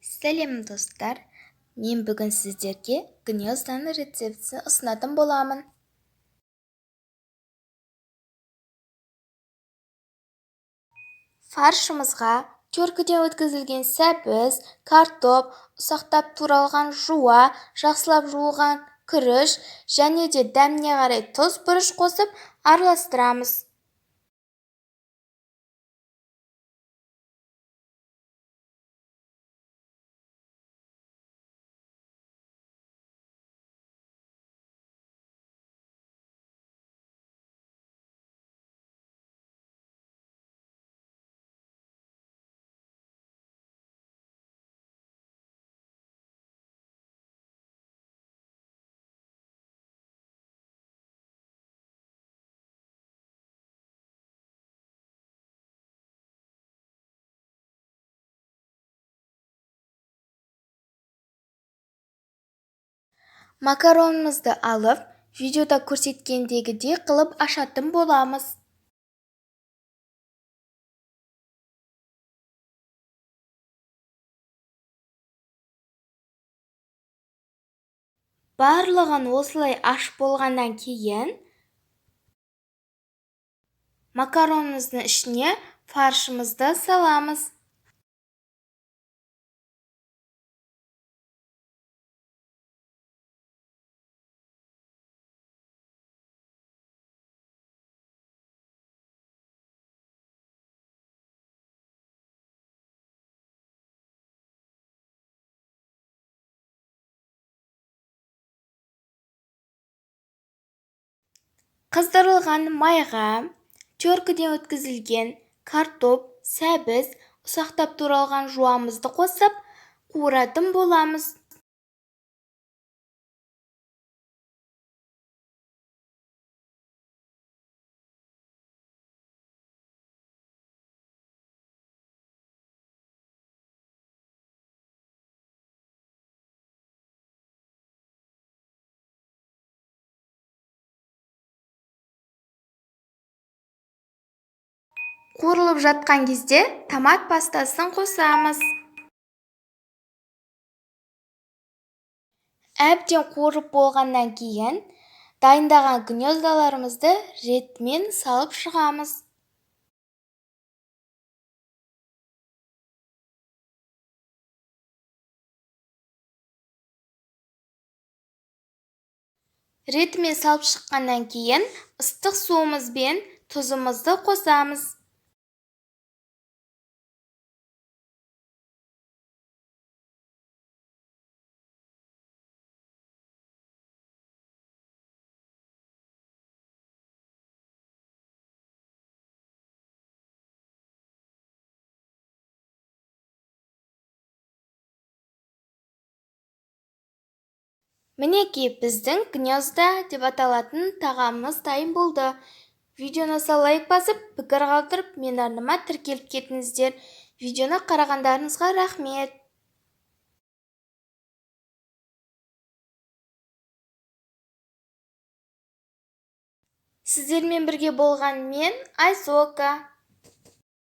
Сәлем достар, мен бүгін сіздерге гнезданың рецептісін ұсынатын боламын. Фаршымызға теркіден өткізілген сәбіз, картоп, ұсақтап туралған жуа, жақсылап жуылған күріш және де дәміне қарай тұз, бұрыш қосып араластырамыз. Макаронымызды алып, видеода көрсеткендегідей қылып ашатын боламыз. Барлығын осылай ашып болғаннан кейін макаронымыздың ішіне фаршымызды саламыз. Қыздырылған майға теркіден өткізілген картоп, сәбіз, ұсақтап туралған жуамызды қосып қуыратын боламыз. Қуырылып жатқан кезде томат пастасын қосамыз. Әбден қуырып болғаннан кейін дайындаған гнездаларымызды ретімен салып шығамыз. Ретімен салып шыққаннан кейін ыстық суымыз бен тұзымызды қосамыз. Мінекей біздің гнезда деп аталатын тағамымыз дайын болды. Видеоны лайк басып, пікір қалдырып, мен арныма тіркеліп кетіңіздер. Видеоны қарағандарыңызға рахмет. Сіздермен бірге болған мен Айсока.